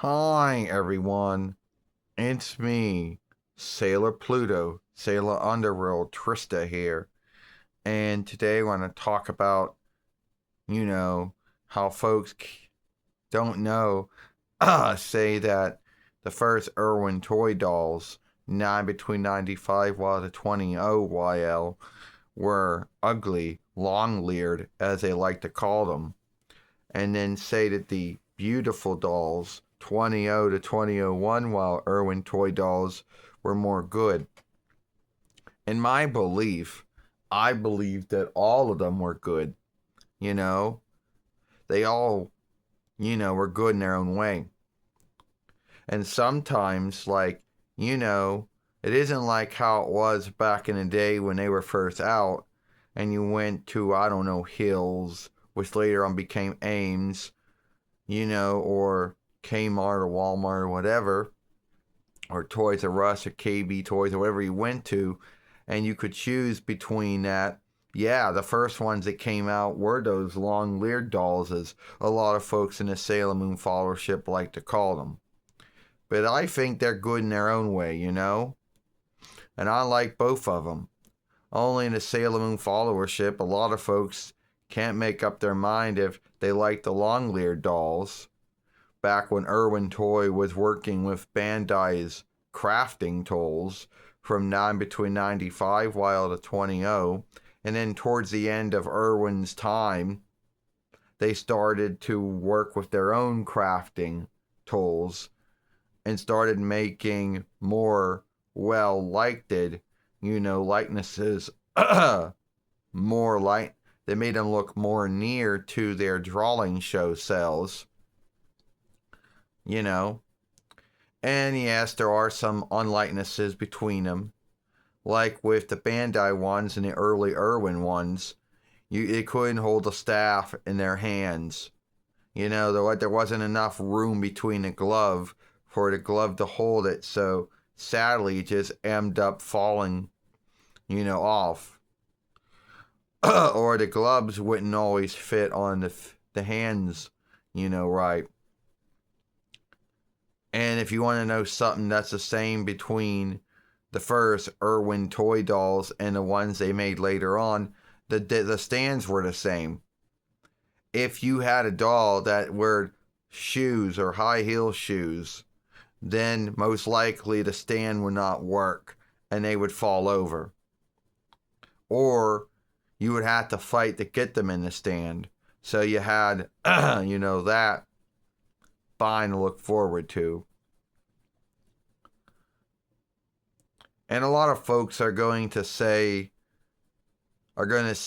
Hi, everyone. It's me, Sailor Pluto, Sailor Underworld, Trista here. And today we're going to talk about, you know, how folks don't know, say that the first Irwin toy dolls, 9 between 95 while to 20 YL, were ugly, long-leered, as they like to call them. And then say that the beautiful dolls 20 to 2001 while Irwin toy dolls were more good. In my belief, I believe that all of them were good. You know, they all, were good in their own way. And sometimes, it isn't like how it was back in the day when they were first out and you went to, I don't know, Hills, which later on became Ames, or Kmart or Walmart or whatever, or Toys R Us or KB Toys or whatever you went to, and you could choose between that. Yeah, the first ones that came out were those long-leered dolls, as a lot of folks in the Sailor Moon followership like to call them. But I think they're good in their own way, and I like both of them. Only in the Sailor Moon followership, a lot of folks can't make up their mind if they like the long-leered dolls. Back when Irwin Toy was working with Bandai's crafting tools from 9 between 95 while to 20, and then towards the end of Irwin's time, they started to work with their own crafting tools and started making more well-liked, likenesses, more like they made them look more near to their drawing show cells. And yes, there are some unlikenesses between them. Like with the Bandai ones and the early Irwin ones, they couldn't hold the staff in their hands. There wasn't enough room between the glove for the glove to hold it, so sadly it just ended up falling, off. Or the gloves wouldn't always fit on the hands, right. And if you want to know something that's the same between the first Irwin toy dolls and the ones they made later on, the stands were the same. If you had a doll that wore shoes or high heel shoes, then most likely the stand would not work and they would fall over. Or you would have to fight to get them in the stand. So you had, that fine to look forward to. And a lot of folks are going to say that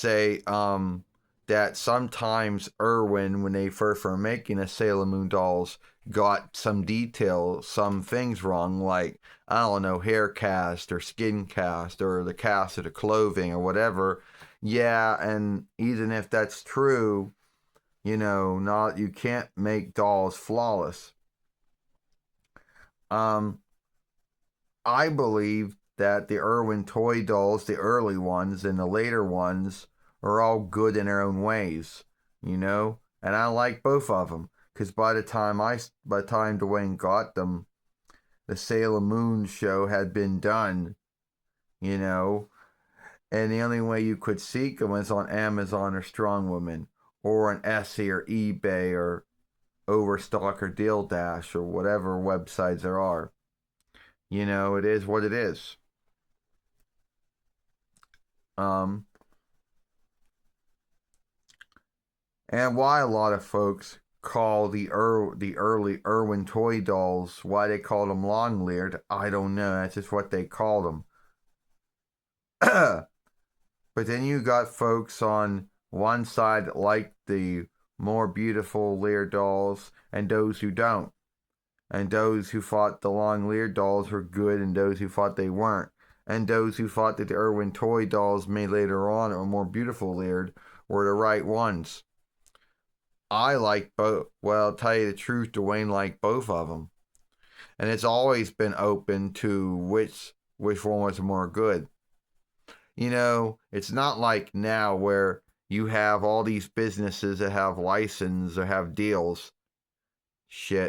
sometimes Irwin, when they first were making the Sailor Moon dolls, got some details, some things wrong, like, I don't know, hair cast or skin cast or the cast of the clothing or whatever. Yeah, and even if that's true, you can't make dolls flawless. I believe that the Irwin toy dolls, the early ones and the later ones, are all good in their own ways, and I like both of them, because by the time Dwayne got them, the Sailor Moon show had been done, and the only way you could seek them was on Amazon or Strong Woman, or on Etsy or eBay or Overstock or Deal Dash or whatever websites there are. It is what it is. And why a lot of folks call the early Irwin toy dolls, why they call them long-leered, I don't know. That's just what they call them. But then you got folks on one side that like the more beautiful leer dolls and those who don't. And those who thought the long-leered dolls were good and those who thought they weren't. And those who thought that the Irwin toy dolls made later on or more beautiful leered were the right ones. I like both. Well, I'll tell you the truth, Dwayne liked both of them. And it's always been open to which one was more good. It's not like now where you have all these businesses that have license or have deals